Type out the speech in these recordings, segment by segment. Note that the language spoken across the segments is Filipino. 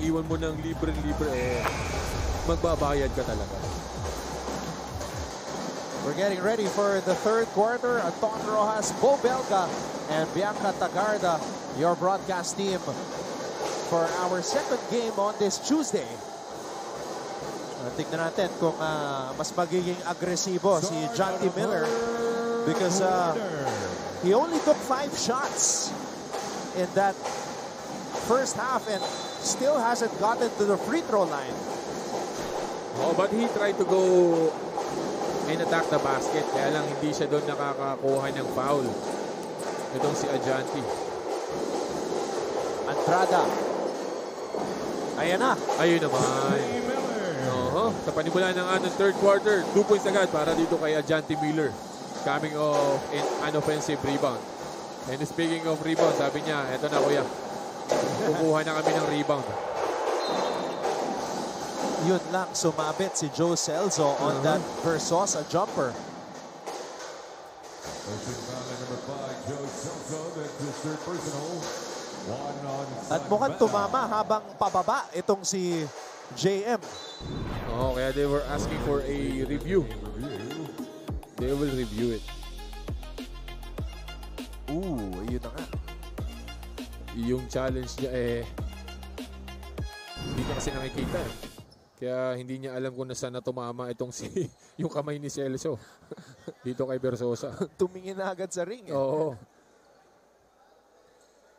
iwan mo ng libre-libre, magbabayad ka talaga. We're getting ready for the third quarter. Anton Rojas, Bo Belga, and Bianca Tagarda, your broadcast team for our second game on this Tuesday. Tignan natin kung mas magiging agresibo si John T. Miller because he only took 5 shots in that first half and still hasn't gotten to the free throw line. Oh, but he tried to go and attack the basket. Kaya lang hindi siya doon nakakakuha ng foul. Itong si Ajanti. Andrada. Ayan na. Ayun naman. Sa panimula ng third quarter, 2 points agad para dito kay Ajanti Miller. Coming off an offensive rebound. And speaking of rebound, sabi niya, eto na kuya. Kukuha na kami ng rebound. Yun lang, sumabit si Joe Celso on that Versosa jumper. At mukhang tumama habang pababa itong si JM. Kaya they were asking for a review. They will review it. Yun na nga. Yung challenge niya hindi niya kasi nakikita. Kaya hindi niya alam kung nasaan na tumama itong yung kamay ni Celso dito kay Versosa. Tumingin na agad sa ring. Oo.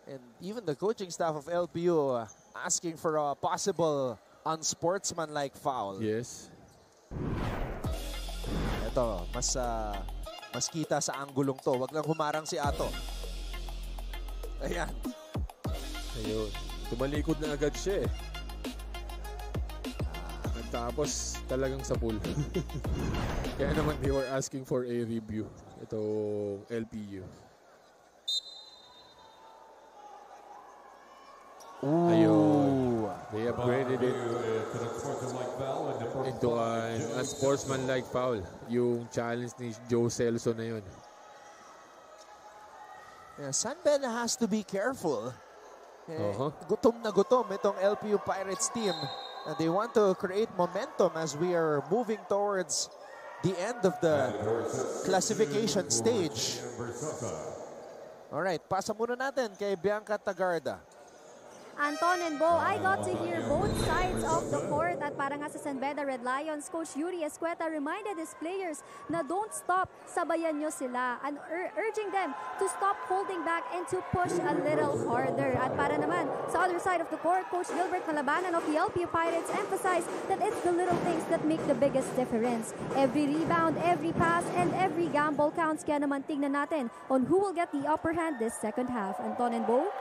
And even the coaching staff of LPU asking for a possible unsportsmanlike foul. Yes. Ito, mas kita sa anggulong to. Wag lang humarang si Ato. Ayan. Ayun. Tumalikod na agad siya Tapos talagang sa pool. Kaya naman they were asking for a review. Itong LPU. Ayun. They upgraded it into a sportsman-like foul. Yung challenge ni Joe Celso na yun. Yeah, Sunbelt has to be careful. Gutom na gutom itong LPU Pirates team. And they want to create momentum as we are moving towards the end of the classification stage. Alright, pasa muna natin kay Bianca Tagarda. Anton and Bo, I got to hear both sides of the court at para nga sa San Beda Red Lions, Coach Yuri Escueta reminded his players na don't stop, sabayan nyo sila and urging them to stop holding back and to push a little harder. At para naman sa other side of the court, Coach Gilbert Malabanan of the LPU Pirates emphasized that it's the little things that make the biggest difference. Every rebound, every pass, and every gamble counts. Kaya naman tingnan natin on who will get the upper hand this second half. Anton and Bo?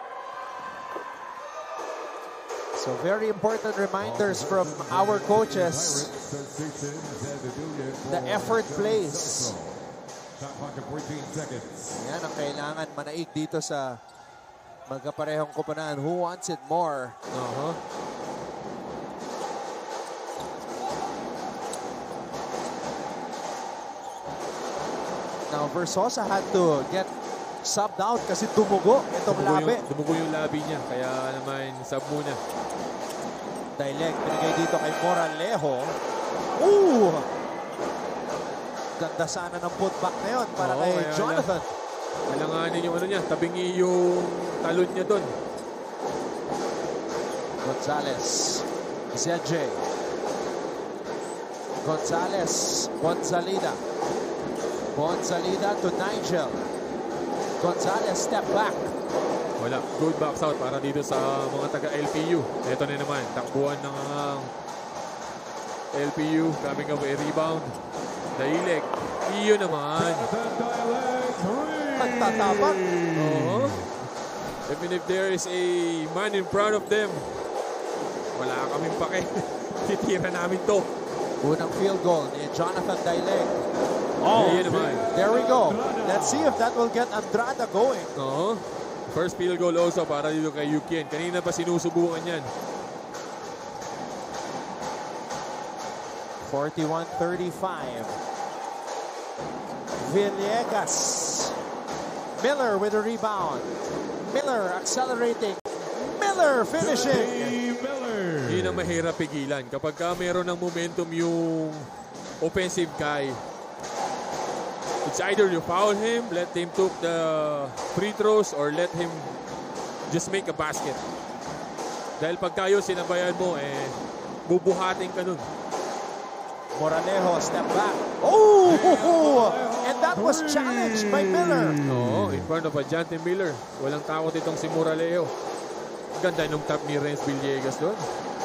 So very important reminders from our coaches. The effort plays. Yan ang kailangan manaig dito sa magkaparehong koponan. Who wants it more? Now Versosa had to get subbed out kasi dumugo itong labi. Dumugo yung labi niya, kaya naman sub muna. Dileg, pinigay dito kay Moralejo. Ganda sana ng putback na yun para kay Jonathan. Kailanganin yung tabingi yung talon niya doon. Gonzalez, ZJ. Gonzalez, Bonzalida. Bonzalida to Nigel. Gonzalez, step back. Wala. Good box out para dito sa mga taga-LPU. Ito na naman. Takbuhan ng LPU. Coming up a rebound. Daileg. Iyo naman. Pagtatapak. Even if there is a man in front of them, wala kaming pake. Titira namin to. Unang field goal ni Jonathan Daileg. There we go. Let's see if that will get Andrada going. First field goal also para dito kay Yukien. Kanina pa sinusubukan yan. 41-35. Villegas. Miller with a rebound. Miller accelerating. Miller finishing. yun ang mahirap pigilan. Kapag ka meron ng momentum yung offensive guy, it's either you foul him, let him took the free throws, or let him just make a basket. Dahil pag tayo sinabayan mo, bubuhatin ka nun. Moralejo, step back. Oh! And that was challenged by Miller. Oo, in front of Jante Miller. Walang takot itong si Moralejo. Ganda nung tap ni Renz Villegas doon.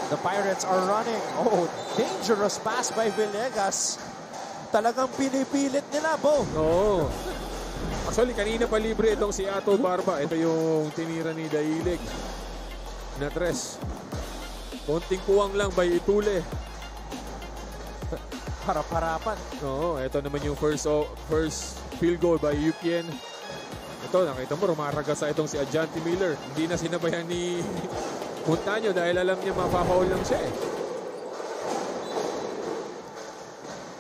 The Pirates are running. Oh, dangerous pass by Villegas. Talagang pinipilit nila, Bo. Oo. Actually, kanina pa libre itong si Ato Barba. Ito yung tinira ni Dailig na tres. Konting kuwang lang by Itule. Harap-harapan. Oo, ito naman yung first field goal by Yukien. Ito, nakita mo, rumaragas itong si Jante Miller. Hindi na sinabayan ni Montaño dahil alam niya mapapaul lang siya eh.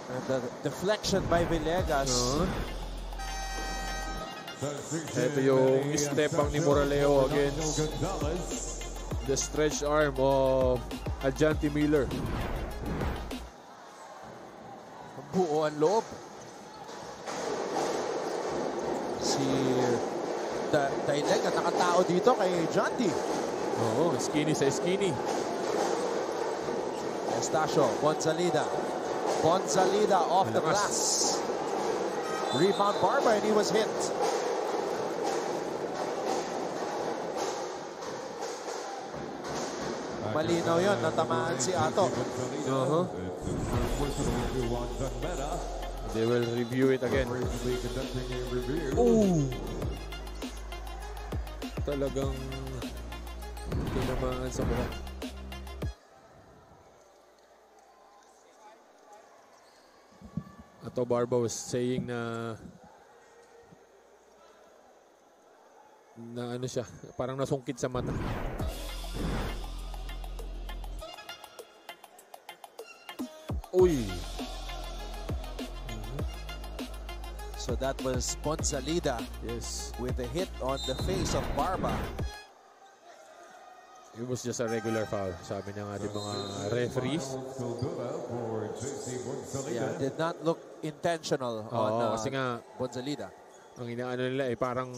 And the deflection by Villegas. Ito yung step back ni Moralejo against the stretch arm of Jante Miller. Buo ang loob. Si Daileg at nakatao dito kay Jante. Oo, skinny sa skinny. Estacio, Bonzalida. Bonzalida off the glass. Rebound Barba and he was hit. Malinaw yun, natamaan si Ato. They will review it again. Ooh! Talagang tinamaan sa mukha. Ato Barba was saying na ano siya, parang nasungkit sa mata. Uy! So that was Bonzalida. Yes. With a hit on the face of Barba. It was just a regular foul, sabi ng ating mga referees. Yeah, did not look intentional on kasi nga, Bonzalida. ang inaano nila parang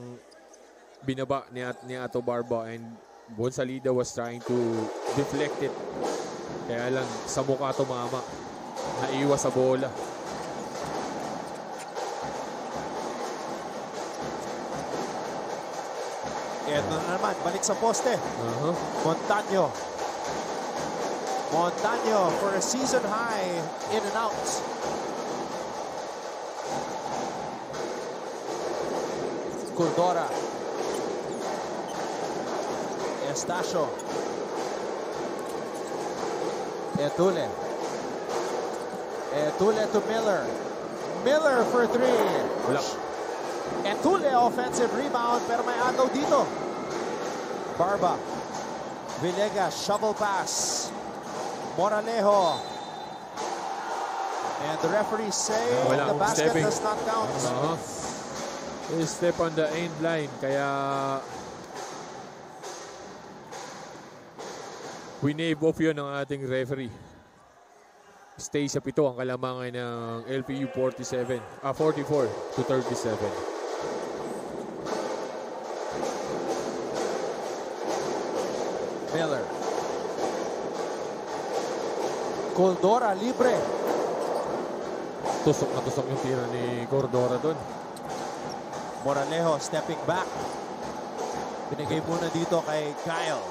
binaba ni Ato Barba and Bonzalida was trying to deflect it. Kaya lang sa mukha tumama. Naiwas sa bola. Ito na naman, balik sa poste. Montaño. Montaño for a season high in and out. Cordora. Estacio. Etule. Etule to Miller. Miller for three. Wala. Etule offensive rebound pero may agaw dito. Barba. Villegas shovel pass. Moralejo. And the referee say the basket does not count. They step on the end line kaya winave off yun ng ating referee. Stay sa 7 ang kalamangan ng LPU 44 to 37. Miller. Cordora libre. Tusok na tusok yung tira ni Cordora doon. Moralejo stepping back. Binigay muna dito kay Kyle.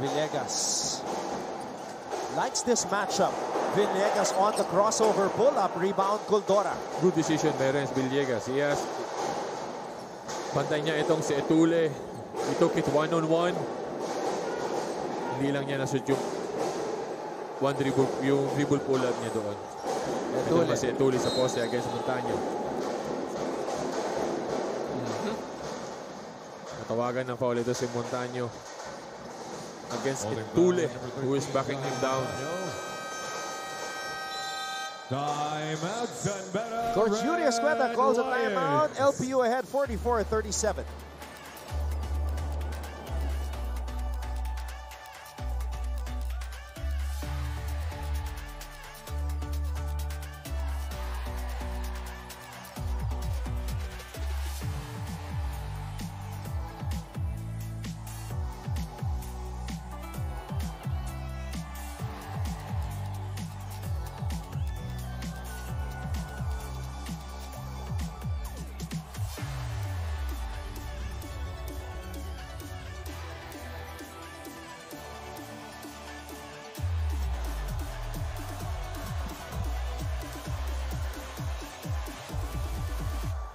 Villegas likes this matchup. Villegas on the crossover pull-up. Rebound, Cordora. Good decision by Renz Villegas. Yes. Pantay niya itong si Etule. He took it one-on-one. Hindi lang niya nashoot yung dribble pull-up niya doon. Ito na si Etule sa poste against Montaño. Natawagan ng foul ito si Montaño against Etule, who is backing him down. Coach Yuri Escueta calls a timeout. LPU ahead 44-37.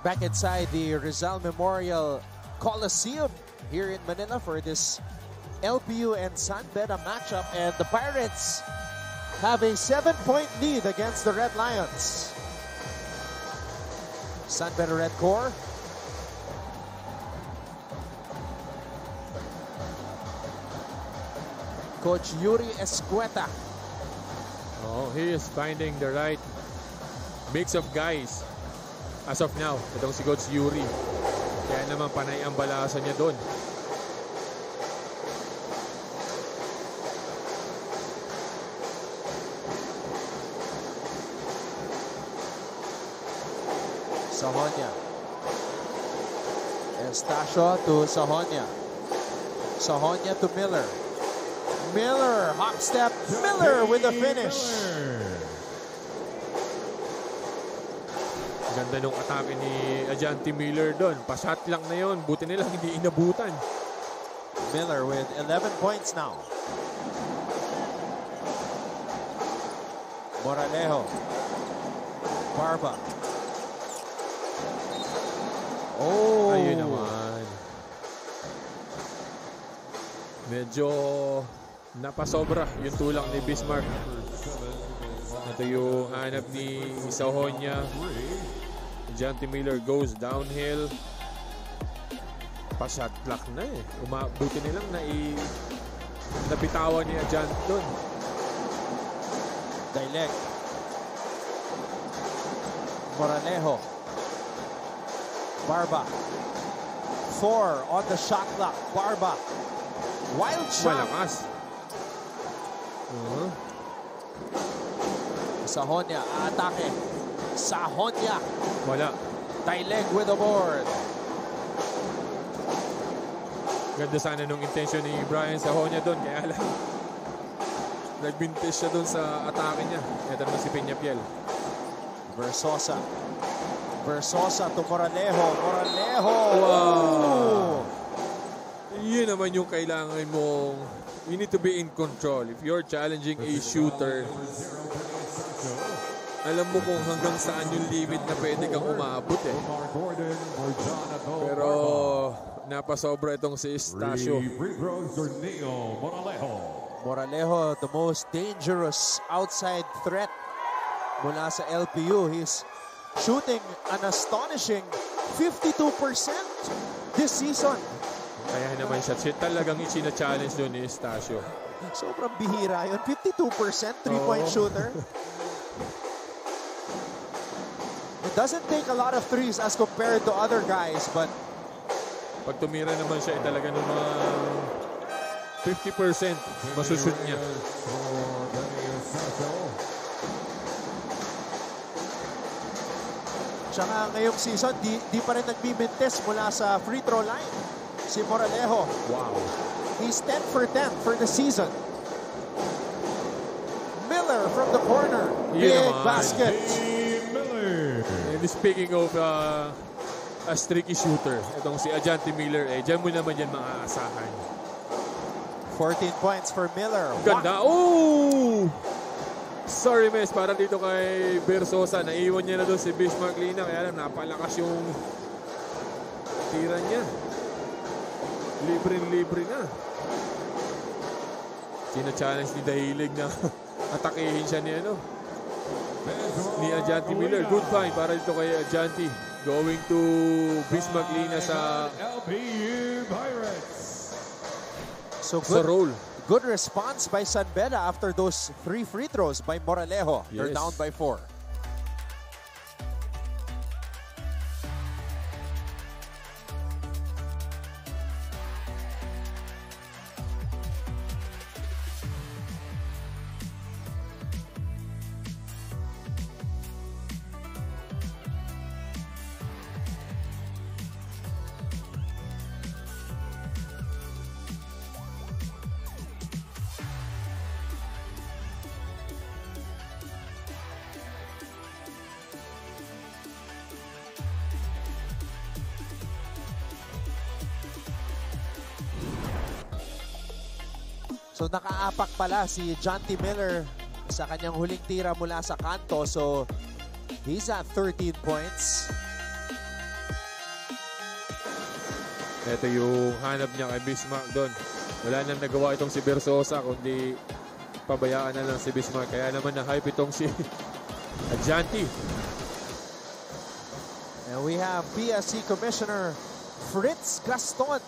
back inside the Rizal Memorial Coliseum here in Manila for this LPU and San Beda matchup. And the Pirates have a 7-point lead against the Red Lions. San Beda Red Corps. Coach Yuri Escueta. Oh, he is finding the right mix of guys as of now. Itong si Coach Yuri. Kaya naman panay ang balasan niya doon. Sahonia. Estacio to Sahonia. Sahonia to Miller. Miller, hop step, Miller with the finish. Ganda nung atake ni Ajanti Miller doon. Pa-shot lang na yun. Buti nilang hindi inabutan. Miller with 11 points now. Moralejo. Barba. Oh! Ayun naman. Medyo napasobra yung tulang ni Bismarck. Ito yung hanap ni Sahonia. Ajanti Miller goes downhill. Pa-shot clock na eh. Buti nilang napitawan ni Ajanti doon. Dileg. Moralejo. Barba. 4 on the shot clock. Barba. Wild shot. Malakas. Sahonia, atake. Sahonia. Wala. Dileg with the board. Ganda sana nung intention ni Brian Sahonia doon. Kaya lang, nagbintis siya doon sa atake niya. Ito naman si Peñafiel. Versosa. Versosa to Moralejo. Moralejo. Wow. Yun naman yung kailangan mong, you need to be in control. If you're challenging a shooter, alam mo kung hanggang saan yung limit na pwede kang umabot eh. Pero napasobra itong si Estacio. Moralejo, the most dangerous outside threat mula sa LPU. He's shooting an astonishing 52% this season. Kaya naman siya talagang ichina-challenge doon ni Estacio. Sobrang bihira yun. 52% three-point shooter. It doesn't take a lot of threes as compared to other guys, but pag tumira naman siya, talaga ng mga 50% masushoot niya. Tsaka ngayong season, di pa rin nagbimintes mula sa free throw line. Si Moralejo. Wow. He's 10 for 10 for the season. Miller from the corner. Big basket. And speaking of a streaky shooter, itong si Ajanti Miller, dyan mo naman yan maaasahan. 14 points for Miller. Ganda. Oh! Sorry, Mes. Para dito kay Versosa. Naiwan niya na doon si Bismarck Lina. Kaya lang, napalakas yung tira niya. Libre na. Sina-challenge ni Dahilig na atakehin siya ni Ajanti Miller. Good find para dito kay Ajanti. Going to Bismarck Lina sa LPU Pirates. So roll. Good response by San Beda after those 3 free throws by Moralejo. They're down by 4. So nakaapak pala si Ajanti Miller sa kanyang huling tira mula sa kanto. So he's at 13 points. Ito yung hanap niya kay Bismarck doon. Wala nang nagawa itong si Versosa, kundi pabayaan na lang si Bismarck. Kaya naman na-hype itong si Adjanti. And we have PSC Commissioner Fritz Gaston.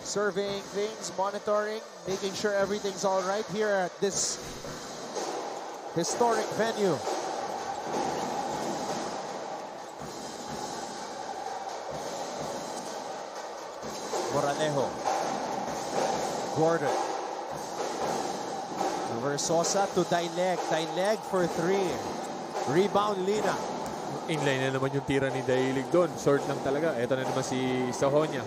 Surveying things, monitoring, making sure everything's all right here at this historic venue. Moranejo. Gordon. Versosa to Daileg. Daileg for 3. Rebound, Lina. Inline na naman yung tira ni Dailig doon. Short lang talaga. Ito na naman si Sahonia.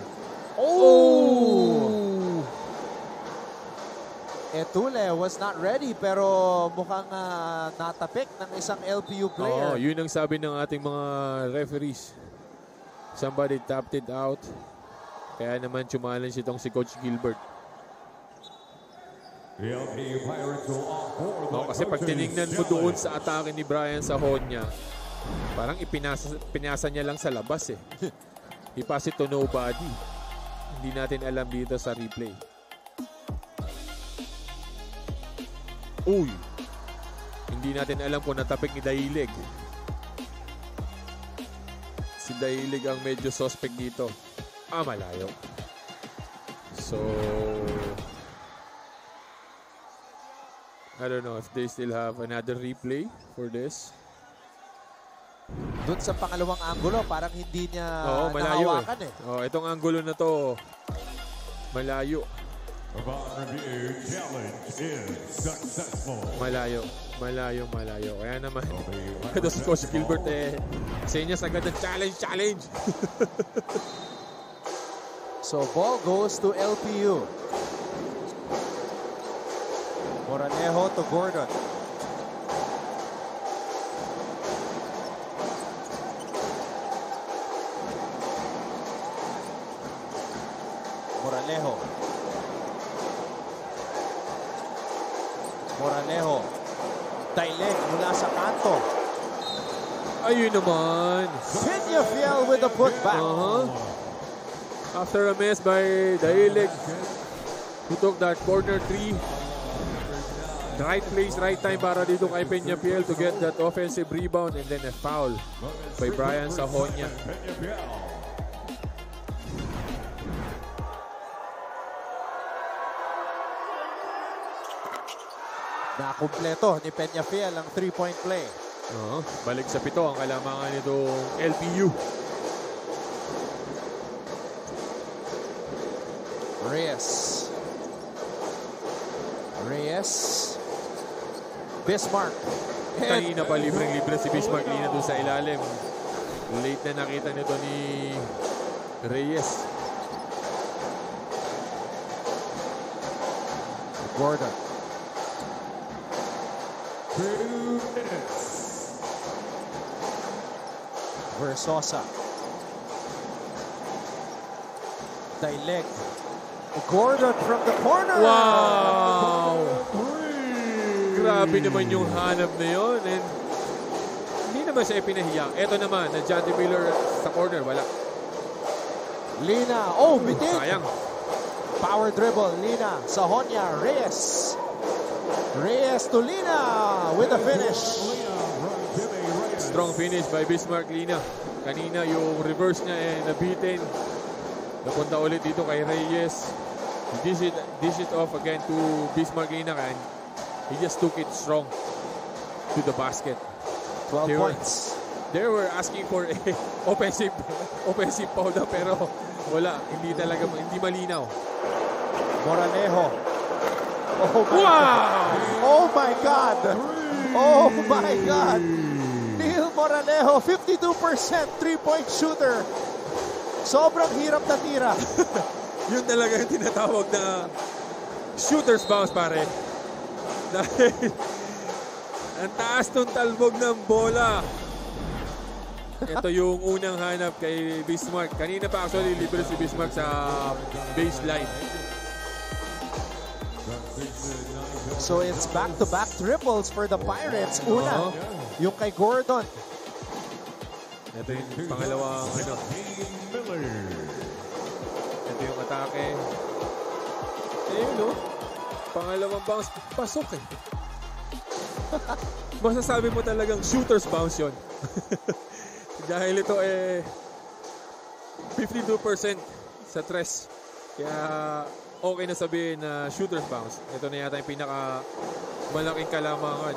Oh! Etule was not ready pero mukhang natapik ng isang LPU player. Yun ang sabi ng ating mga referees. Somebody tapped it out. Kaya naman challenge itong si Coach Gilbert. Kasi pag tinignan mo doon sa atake ni Brian Sahonia, parang pinasa niya lang sa labas eh. He passed it to nobody. Hindi natin alam dito sa replay. Uy! Hindi natin alam kung natapik ni Dailig. Si Dailig ang medyo suspect dito. Malayo. So, I don't know if they still have another replay for this. Doon sa pangalawang angulo, parang hindi niya malayo nahawakan eh. Itong angulo na to, malayo. Malayo. Kaya naman, ito si Coach Gilbert senyas agad ng challenge. So ball goes to LPU. Moranejo to Gordon. Moranejo. Daileg mula sa kanto. Ayun naman. Peñafiel with the putback. After a miss by Daileg, who took that corner 3. Right place, right time para dito kay Peñafiel to get that offensive rebound and then a foul by Brian Sahonia. Nakumpleto ni Peñafiel ang 3-point play. Balik sa 7 ang kalamangan nitong LPU. Reyes. Bismarck. Kanina pa libreng-libre si Bismarck. Lina doon sa ilalim. Late na nakita nito ni Reyes. Gordon. 2 minutes. Versosa. Daileg. Gordon from the corner. Wow! Grabe naman yung hanap na yun. And hindi naman siya ipinahiya. Ito naman, na Adjanti Miller sa corner. Wala. Lina. Bitin. Sayang. Power dribble. Lina. Sahonia. Reyes. Reyes to Lina with a finish. Strong finish by Bismarck Lina. Kanina yung reverse niya nabitin. Napunta ulit dito kay Reyes. He dish it off again to Bismarck Lina and he just took it strong to the basket. 12 points. They were asking for a offensive foul pero wala. Hindi malinaw. Moranejo. Oh my God! Oh my God! Neil Moranejo, 52% 3-point shooter. Sobrang hirap na tira. Yun talaga yung tinatawag na shooter's bounce, pare. Dahil ang taas ng talbog ng bola. Ito yung unang hanap kay Bismarck. Kanina pa actually libre si Bismarck sa baseline. So it's back-to-back triples for the Pirates. Una Yung kay Gordon. Ito yung pangalawang ano. Ito yung atake. Ayun no. Pangalawang bounce. Pasok eh. Masasabi mo talagang shooter's bounce yun. Dahil ito eh 52% sa tres. Kaya okay na sabihin na shooter's bounce. Ito na yata yung pinaka malaking kalamangan.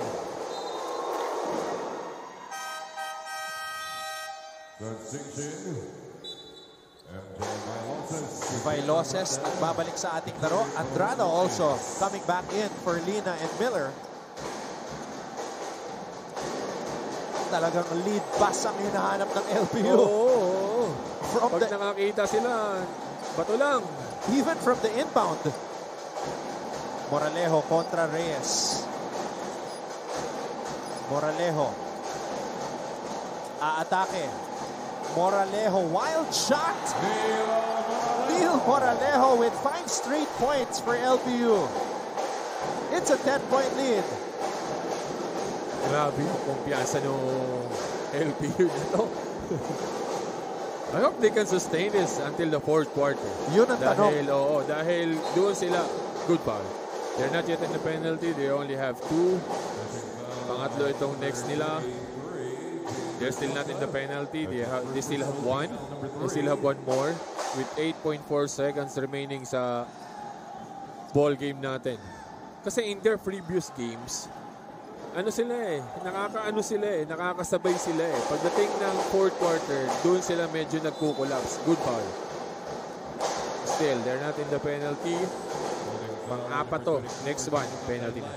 Vailoses nagbabalik sa ating laro. Andrada also coming back in for Lina and Miller. Talagang lead pass ang hinahanap ng LPU. Oo. From Pag nakakita sila, bato lang. Even from the inbound. Moralejo kontra Reyes. Moralejo. Aatake. Moralejo, wild shot. Neil Moralejo with 5 straight points for LPU. It's a 10-point lead. Grabe yung kumpiyansa ng LPU nito. I hope they can sustain this until the fourth quarter. Yun ang tanong. Dahil doon sila, good foul. They're not yet in the penalty. They only have 2. Pangatlo itong next nila. They're still not in the penalty. They still have 1. They still have 1 more with 8.4 seconds remaining sa ball game natin. Kasi in their previous games, nakakasabay sila eh. Pagdating ng fourth quarter, doon sila medyo nagko-collapse. Good foul. Still, they're not in the penalty. Pang-apat to. Next one, penalty na.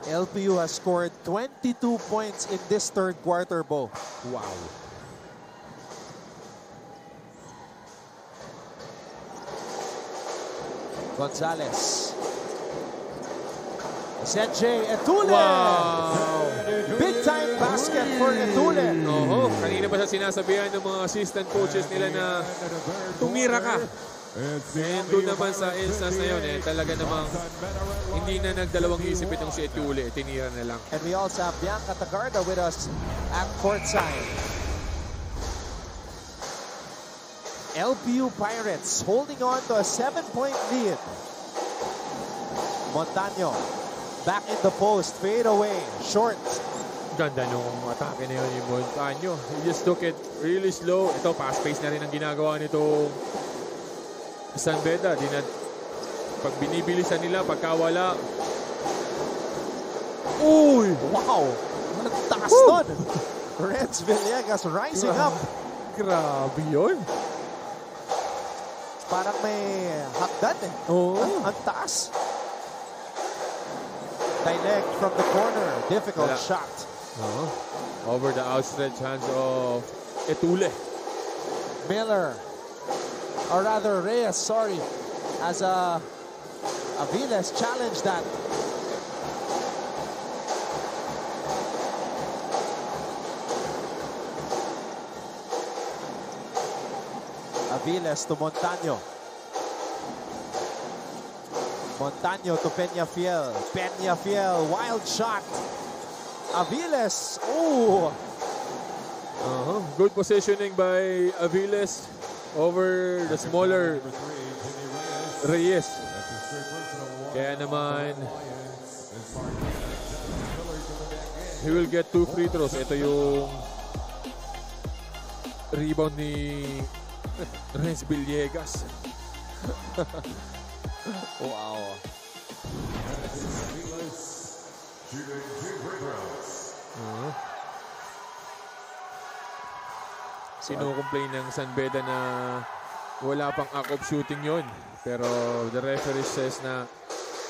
LPU has scored 22 points in this third quarter, Bo. Wow. Gonzalez. Senjay Etule. Wow! Big time basket for Etule. Oo. Kanina pa sa sinasabihan ng mga assistant coaches nila na tumira ka. And doon naman sa instance na yun, talaga namang hindi na nagdalawang isip itong si Etule. Tinira na lang. And we also have Bianca Tagarda with us at courtside. LPU Pirates holding on to a 7-point lead. Montaño back in the post, fade away, short. Ganda nung atake na yun yung Montaño. He just took it really slow. Ito, fast pace na rin ang ginagawa nito San Beda. Pag binibilisan nila, pagkawala. Uy! Wow! Nagtaas doon. Renz Villegas rising up. Grabe yun. Parang may hakdan eh. Oo. Ang taas. Dileg from the corner. Difficult shot. Over the outstretched hands of Etule. Miller. Or rather Reyes, sorry. As Aviles challenged that. Aviles to Montaño. Montaño to Peñafiel. Peñafiel, wild shot. Aviles. Oh. Good positioning by Aviles over the smaller Reyes. Kaya naman, he will get 2 free throws. Ito yung rebound ni Renz Villegas. Wow. Sino-complain ng San Beda na wala pang act-off shooting yon. Pero the referee says na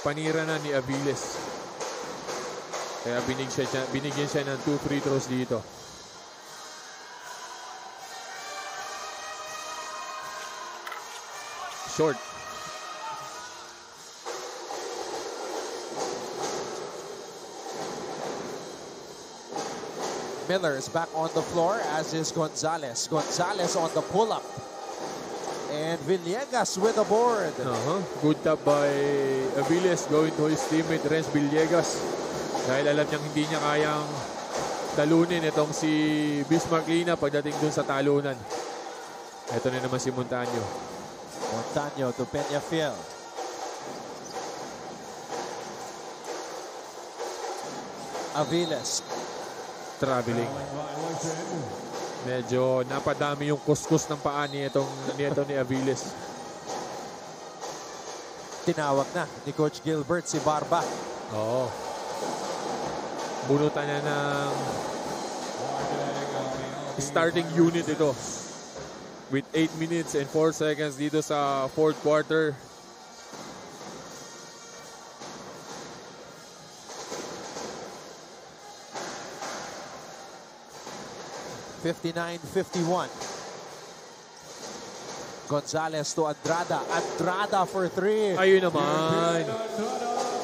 panira na ni Aviles. Kaya binigyan siya ng 2 free throws dito. Short. Miller is back on the floor, as is Gonzalez. Gonzalez on the pull-up. And Villegas with the board. Good tap by Aviles going to his teammate Renz Villegas. Dahil alam niyang hindi niya kayang talunin itong si Bismarck Lina pagdating dun sa talunan. Ito na naman si Montaño. Montaño to Peñafiel. Aviles. Traveling. Medyo napadami yung kuskus ng paa ni Aviles. Tinawag na ni Coach Gilbert si Barba. Oo. Bunutan na ng starting unit ito. With 8 minutes and 4 seconds dito sa fourth quarter. (59-51). Gonzalez to Andrada. Andrada for 3. Ayun naman.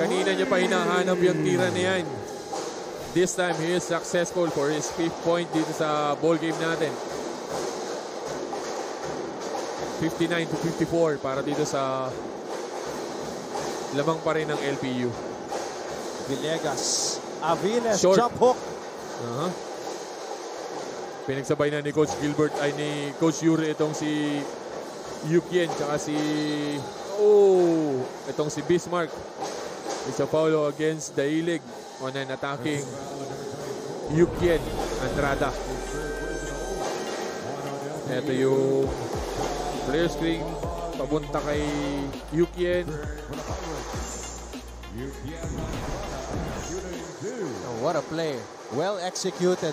Kanina niya pa hinahanap yung tira na yan. This time, he is successful for his 5th point dito sa ball game natin. 59-54 para dito sa lamang pa rin ng LPU. Villegas. Aviles. Short. Jump hook. Pinagsabay na ni Coach Gilbert ay ni Coach Yuri itong si Yukien tsaka itong si Bismarck. It's a foul against Dailig on an attacking Yukien Andrada. Ito yung player screen papunta kay Yukien. Oh, what a play. Well executed.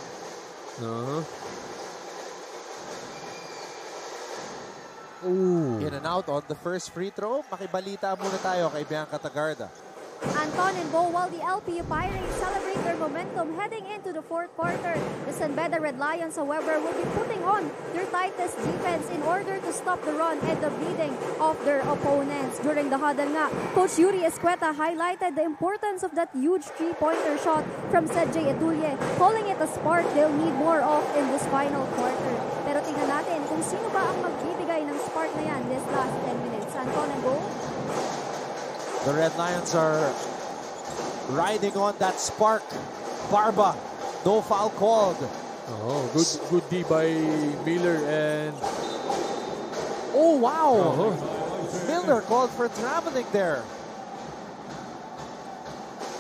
In and out on the first free throw. Makibalita muna tayo kay Bianca Tagarda. Anton and Bo, while the LPU Pirates celebrate their momentum heading into the fourth quarter, the San Beda Red Lions, however, will be putting on their tightest defense in order to stop the run and the bleeding of their opponents. During the huddle nga, Coach Yuri Escueta highlighted the importance of that huge three-pointer shot from Cedje Etulie, calling it a spark they'll need more of in this final quarter. Pero tingnan natin kung sino ba ang magbibigay ng spark na yan this last 10 minutes. Anton and Bo? The Red Lions are riding on that spark. Barba, no foul called. Oh, good D by Miller and... Oh, wow! Miller called for traveling there.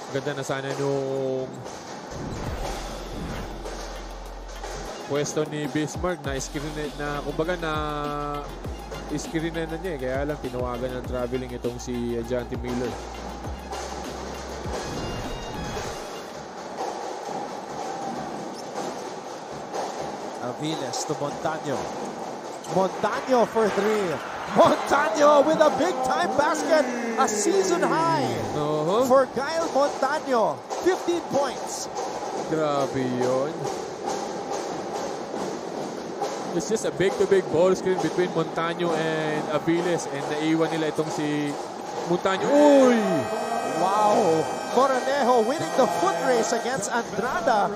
Ganda na sana nung pwesto ni Bismarck na screen na kumbaga na screen na niya kaya lang tinawagan ng traveling itong si Janty Miller. Aviles to Montaño. Montaño for 3. Montaño with a big time basket. A season high for Kyle Montaño. 15 points. Grabe yun. It's just a big-to-big ball screen between Montaño and Aviles and naiwan nila itong si Montaño. Uy! Wow! Moranejo winning the foot race against Andrada.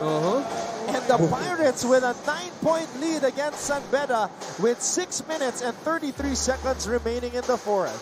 And the Pirates with a 9-point lead against San Beda with 6 minutes and 33 seconds remaining in the fourth.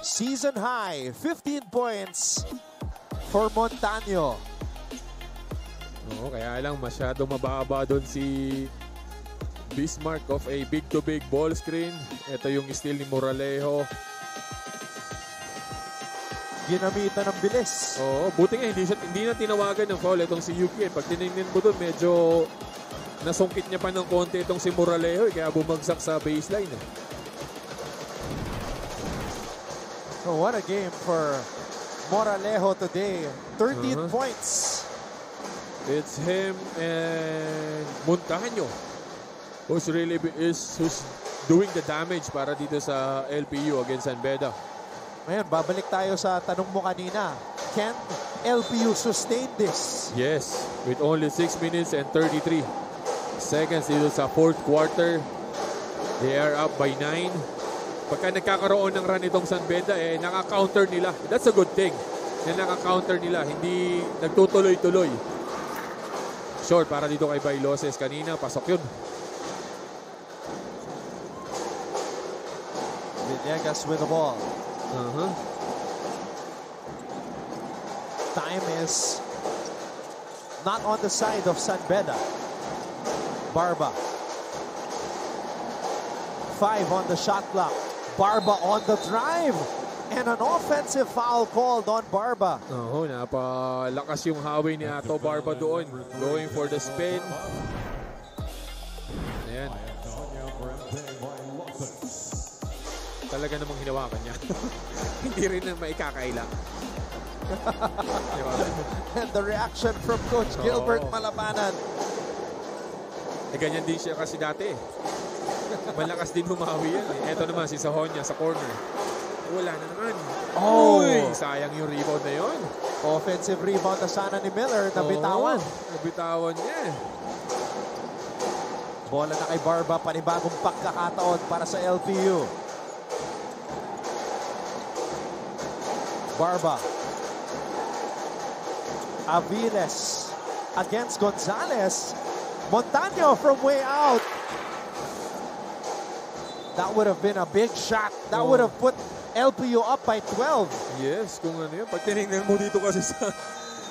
Season high, 15 points for Montaño. Oo, kaya lang masyado mababa doon si Bismarck of a big-to-big ball screen. Ito yung steal ni Moralejo. Ginamitan ng bilis. Oo, buti nga hindi na tinawagan ng foul itong si Yuki. Pag tinignan mo doon, medyo nasungkit niya pa ng konti itong si Moralejo kaya bumagsak sa baseline. So what a game for Moralejo today. 13 points. It's him and Montaño who's doing the damage para dito sa LPU against San Beda. Ngayon, babalik tayo sa tanong mo kanina. Can LPU sustain this? Yes, with only 6 minutes and 33 seconds dito sa fourth quarter. They are up by 9. Pagka nagkakaroon ng run itong San Beda, naka-counter nila. That's a good thing. Na naka-counter nila, hindi nagtutuloy-tuloy. Short para dito kay Bailoses kanina. Pasok yun. Villegas with the ball. Time is not on the side of San Beda. Barba. 5 on the shot clock. Barba on the drive. And an offensive foul called on Barba. Napalakas yung hawi ni Ato Barba doon. Going for the spin. Ayan. Talaga namang hinawakan niya. Hindi rin na maikakaila. And the reaction from Coach Gilbert Malabanan. Ganyan din siya kasi dati. Malakas din humawi yan. Ito naman si Sahonia sa corner. Wala na naman. Uy, sayang yung rebound na yun. Offensive rebound na sana ni Miller. Nabitawan. Nabitawan niya. Bola na kay Barba. Panibagong pagkakataon para sa LPU. Barba. Aviles against Gonzalez. Montaño from way out. That would have been a big shot. That would have put LPU up by 12. Yes, kung ano yun. Pag tinignan mo dito kasi sa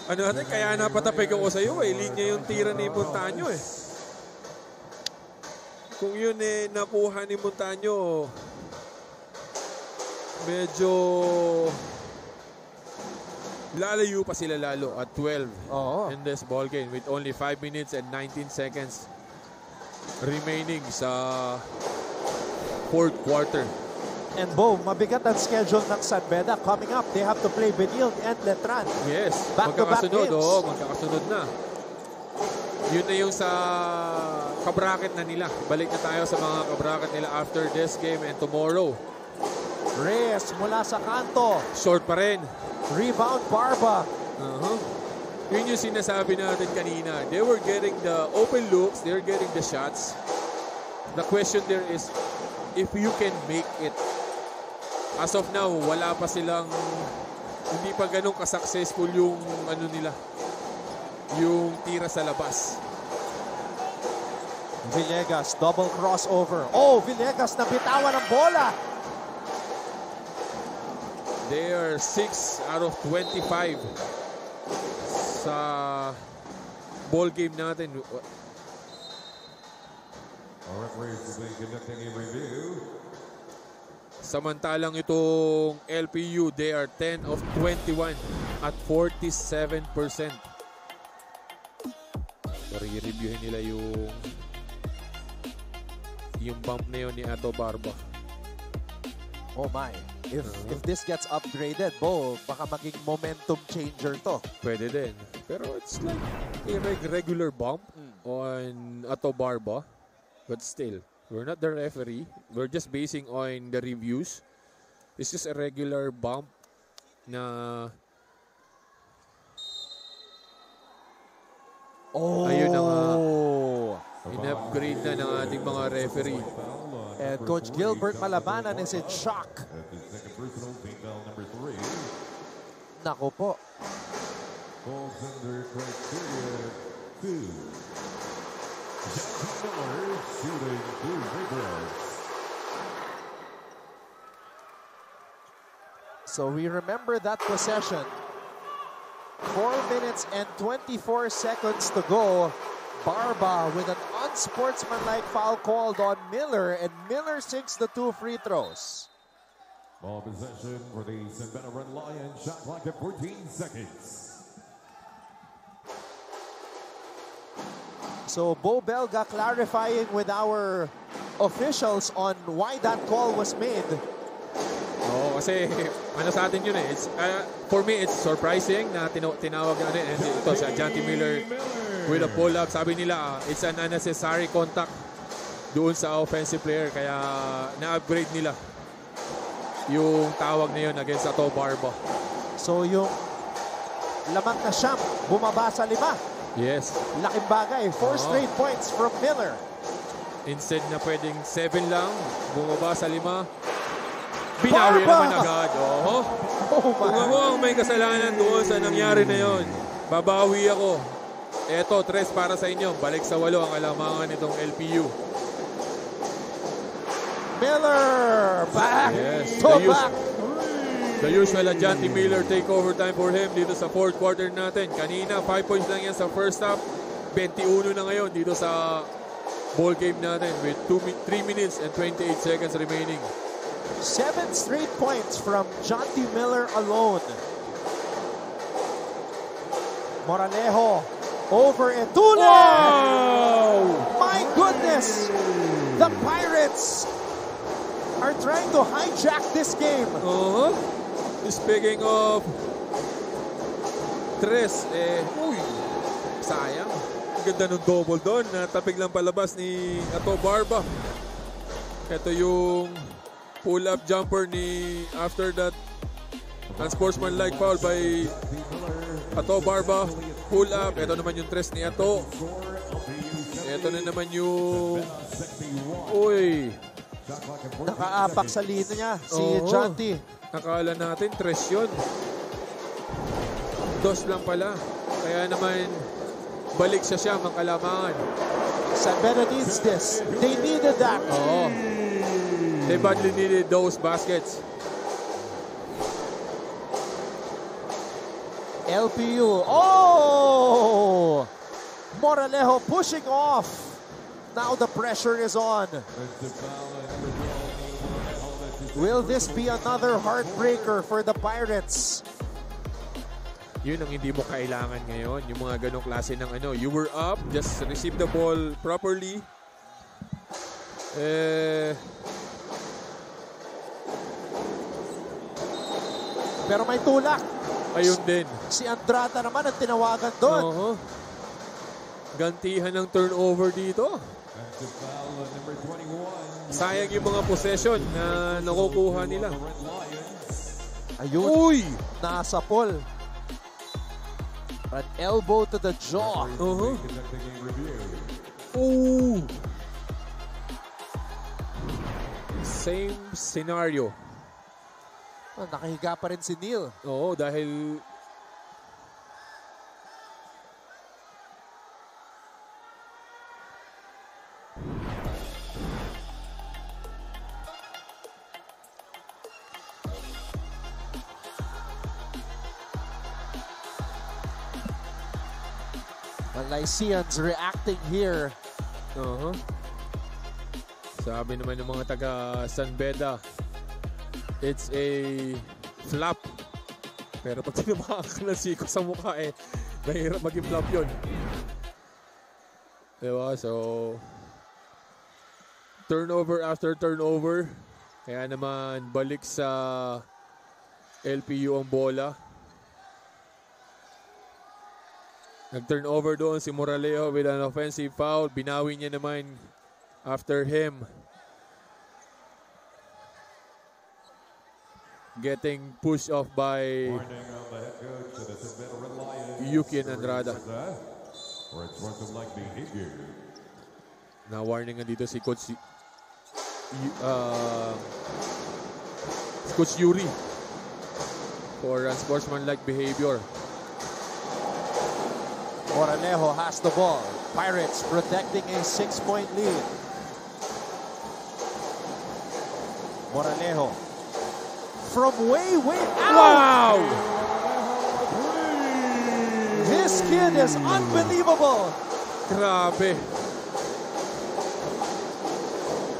natin, kaya napatapig ako sa iyo linya yung tira ni Montaño Kung yun nakuha ni Montaño, medyo lalayo pa sila lalo at 12 in this ball game with only 5 minutes and 19 seconds remaining sa fourth quarter. And Bo, mabigat ang schedule ng San Beda coming up. They have to play Benilde and Letran. Yes, back-to-back games. Magkakasunod na. Yun na yung sa kabracket na nila. Balik na tayo sa mga kabracket nila after this game and tomorrow. Reyes mula sa kanto. Short pa rin. Rebound Barba. Yun yung sinasabi natin kanina. They were getting the open looks. They were getting the shots. The question there is if you can make it. As of now, wala pa silang, hindi pa ganun ka-successful yung nila, yung tira sa labas. Villegas, double crossover. Villegas nabitawan ng bola. They are 6 out of 25 sa ball game natin. Samantalang itong LPU, they are 10 of 21 at 47%. So, re-reviewin nila yung bump na yun ni Ato Barba. Oh my. If this gets upgraded, Bo, baka maging momentum changer to. Pwede din. Pero it's like a regular bump on Ato Barba. But still, we're not the referee. We're just basing on the reviews. It's just a regular bump na ayun na nga. In-upgrade na ng ating mga referee. And Coach Gilbert Malabanan is in shock. Nako po. So we remember that possession. 4 minutes and 24 seconds to go. Barba with an unsportsmanlike foul called on Miller, and Miller sinks the 2 free throws. Ball possession for the San Beda Red Lions. Shot clock at 14 seconds. So Bo Belga clarifying with our officials on why that call was made. Kasi sa atin yun It's, for me, it's surprising na tinawag natin. And ito, si Janty Miller with a pull-up. Sabi nila, it's an unnecessary contact. doon sa offensive player. Kaya na-upgrade nila yung tawag na yun against Ato Barba. So yung lamang na siyam, bumaba sa 5. Yes. Laking bagay. 4 straight points from Miller. Instead na pwedeng 7 lang, bumaba sa 5. Binawi naman agad. Oh Kung ako ang may kasalanan doon sa nangyari na yon, babawi ako. Eto, 3 para sa inyo. Balik sa 8 ang alamangan nitong LPU. Miller back Yes, to back. The usual Ajanti Miller takeover time for him dito sa fourth quarter natin. Kanina, 5 points lang yan sa first half. 21 na ngayon dito sa ball game natin with 3 minutes and 28 seconds remaining. 7 straight points from Jonty Miller alone. Moralejo over Etule. Wow! My goodness! The Pirates are trying to hijack this game. Speaking of Tres, sayang. Ang ganda ng double doon. Natapig lang palabas ni Ato Barba. Ito yung pull-up jumper ni after that unsportsmanlike foul by Ato Barba. Pull-up. Ito naman yung tres ni Ato. Ito na naman yung nakaapak sa linya niya si Jonty. Nakala natin tres yun. Dos lang pala. Kaya naman balik siya ang kalamangan. San Beda needs this. They needed that. They badly needed those baskets. LPU. Moralejo pushing off. Now the pressure is on. Will this be another heartbreaker for the Pirates? Yun ang hindi mo kailangan ngayon. Yung mga ganong klase ng you were up, just receive the ball properly. Pero may tulak. Ayun din. Si Andrada naman ang tinawagan doon. Gantihan ng turnover dito. Sayang yung mga possession na nakukuha nila. Ayun. Nasa Paul. An elbow to the jaw. Same scenario. Nakahiga pa rin si Neil. Dahil Lycians reacting here. Sabi naman ng mga taga San Beda, it's a flop. Pero pag tinamaan ka ng siko sa mukha, mahirap maging flop yun. Diba? So, turnover after turnover. Kaya naman, balik sa LPU ang bola. Nag-turnover doon si Moralejo with an offensive foul. Binawi niya naman after him getting pushed off by Yuki and Andrada. Na-warningan dito si Coach Yuri for unsportsmanlike behavior. Moralejo has the ball. Pirates protecting a 6-point lead. Moralejo from way out. Wow! This kid is unbelievable. Grabe.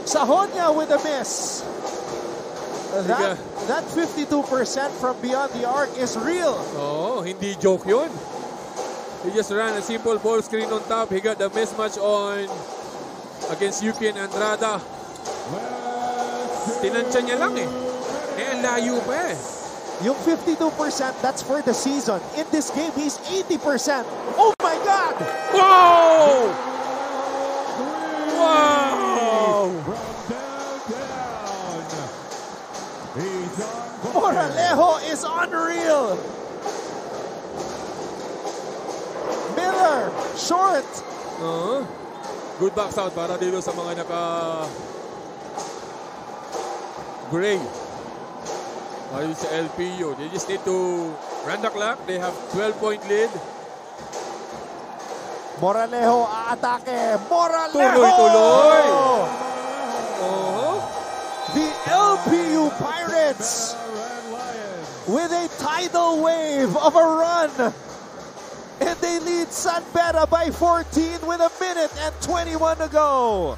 Sahonia with a miss. That 52% from beyond the arc is real. Hindi joke yun. He just ran a simple ball screen on top. He got the mismatch on against Yuki and Andrada. Tinansya niya lang ang layo pa Yung 52%, that's for the season. In this game, he's 80%. Oh my God! Wow! Wow! Wow! From downtown, he's on fire. Moralejo is unreal. Miller, short. Good box out para dito sa mga gray. Ayun sa LPU. They just need to run the clock. They have 12-point lead. Moralejo aatake. Moralejo! Tuloy-tuloy! The LPU Pirates with a tidal wave of a run. And they lead San Beda by 14 with 1 minute and 21 to go.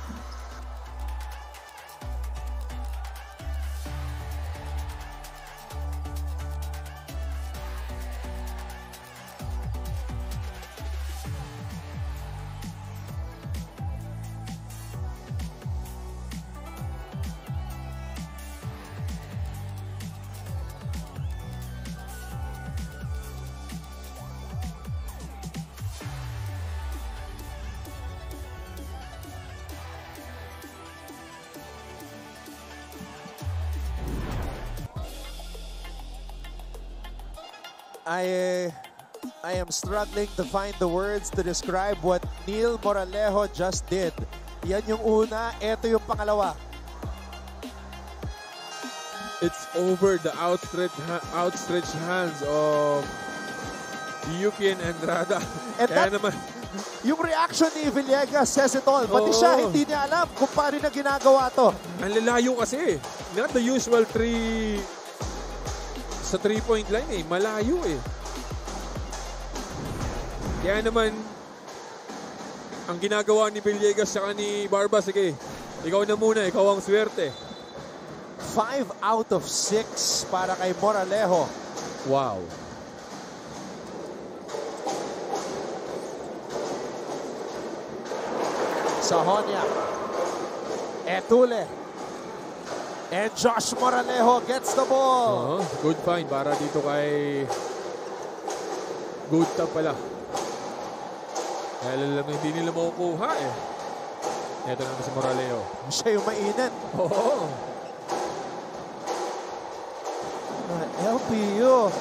I am struggling to find the words to describe what Neil Moralejo just did. Yan yung una, eto yung pangalawa. It's over the outstretched hands of Yuki and Andrada. And Kaya naman, yung reaction ni Villegas says it all. Pati siya, hindi niya alam kung paano na ginagawa to. ang lalayo kasi. Not the usual sa 3-point line eh. Malayo eh. Kaya naman, ang ginagawa ni Villegas saka ni Barba, sige, ikaw na muna, ikaw ang swerte. 5 out of 6 para kay Moralejo. Wow. Sahonia. Etule. And Josh Moralejo gets the ball. Good find para dito kay Good pala. Kaya lang hindi nila makukuha eh. Ito naman si Moralejo. Siya yung mainit. Oo. LPU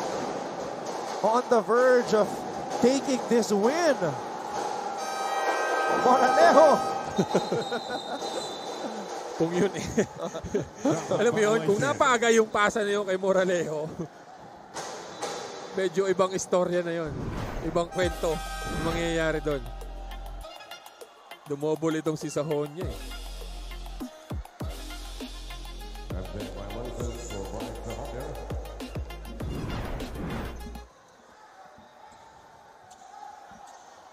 on the verge of taking this win. Moralejo. Kung yun eh. Alam mo yun, kung napaga yung pasa na yun kay Moralejo, medyo ibang istorya na yun. Ibang kwento yung mangyayari doon. Dumobol itong si Sahonia eh.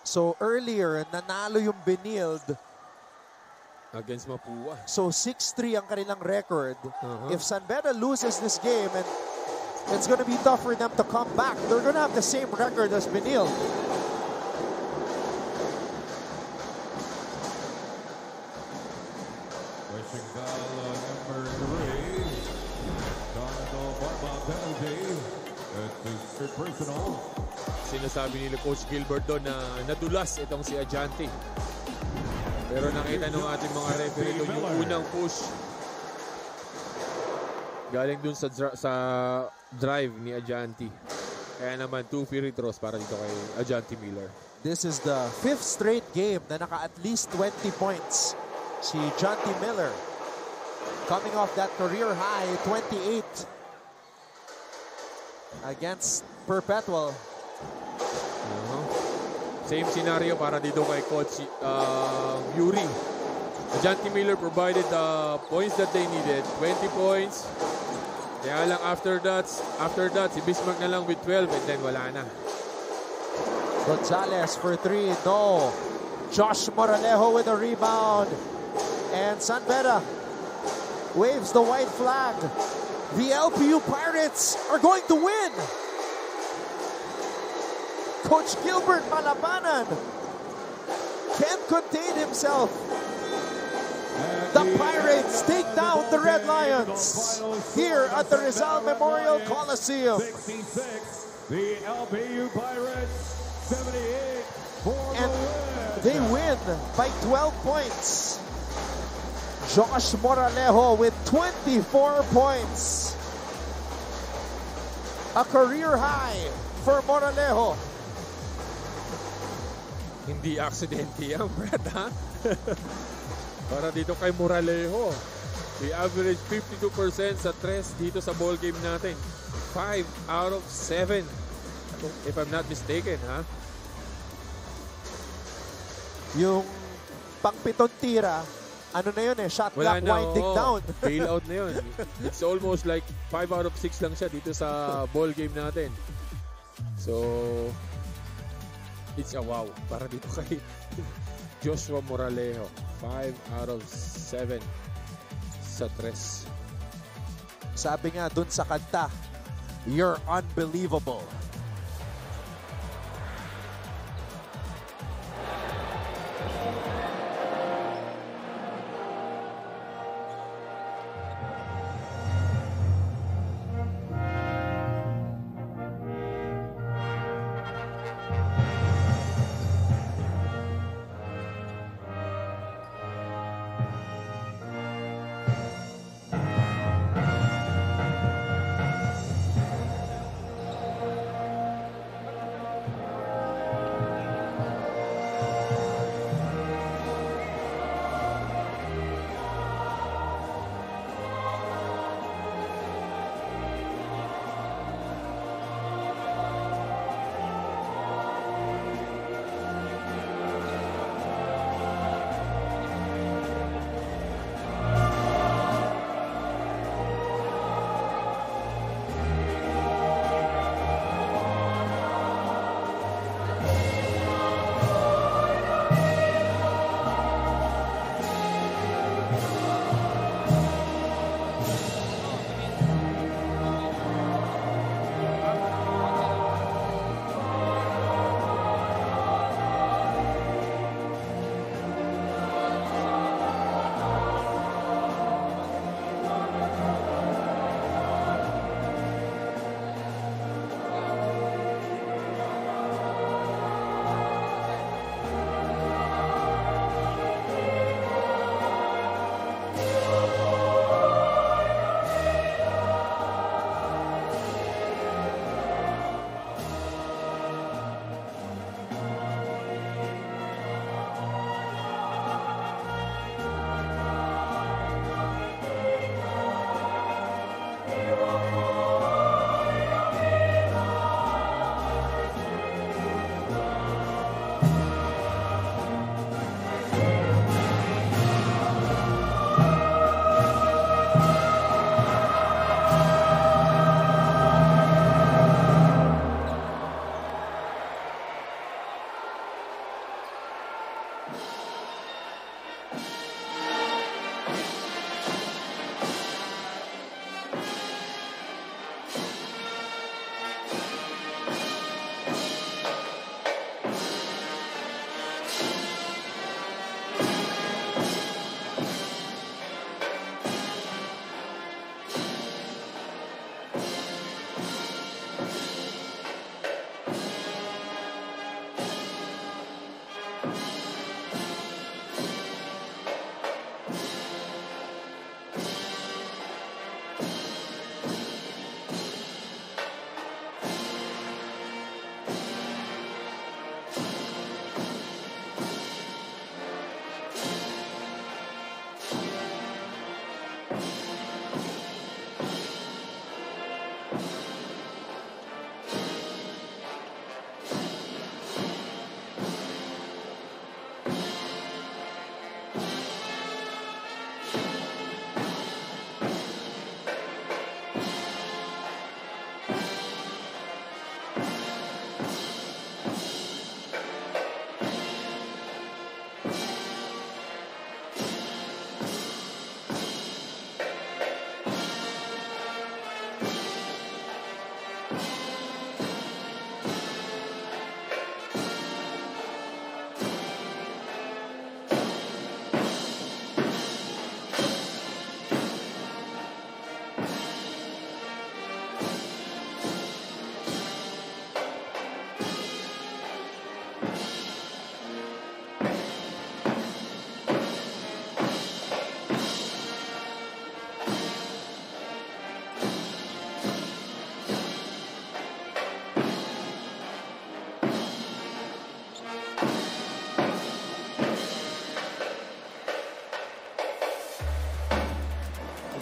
So earlier, nanalo yung Benilde. Against Mapua. So 6-3 ang kanilang record. If San Beda loses this game, and it's going to be tough for them to come back, they're going to have the same record as Benilde. Wishing foul number 3. Donaldo Barba penalty. It's his third personal. Sinasabi nila Coach Gilbert doon na nadulas itong si Ajanti. Pero nakita nung ating mga referee doon yung unang push. Galing dun sa drive ni Ajanti. Kaya naman 2 free throws para dito kay Ajanti Miller. This is the 5th straight game na naka at least 20 points. Si Ajanti Miller coming off that career high 28 against Perpetual. Same scenario para dito kay Coach Yuri. Ajanti Miller provided the points that they needed. 20 points. Kaya lang after that, si Bismarck na lang with 12 and then wala na. Gonzalez for 3. No. Josh Moralejo with a rebound. And San Beda waves the white flag. The LPU Pirates are going to win. Coach Gilbert Malabanan can't contain himself. The Pirates take down the Red Lions here at the Rizal Memorial Coliseum. 66, the LPU Pirates, 78 for And the win. they win by 12 points. Josh Moralejo with 24 points. A career high for Moralejo. Hindi aksidente yan, Brad, ha? Para dito kay Moralejo. We average 52% sa tres dito sa ball game natin. 5 out of 7. If I'm not mistaken, ha? Yung pang-pitong tira, ano na yun eh, shot clock winding down. Bailout na yun. It's almost like 5 out of 6 lang siya dito sa ball game natin. So, it's a wow. Para dito kay Joshua Moralejo. 5 out of 7 sa tres. Sabi nga dun sa kanta, you're unbelievable.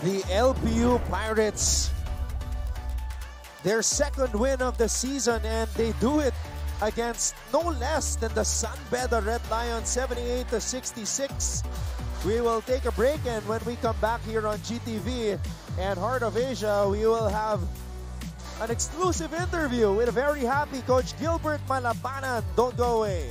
The LPU Pirates, their second win of the season, and they do it against no less than the San Beda Red Lions, 78-66. We will take a break, and when we come back here on GTV and Heart of Asia, we will have an exclusive interview with a very happy Coach Gilbert Malabanan. Don't go away.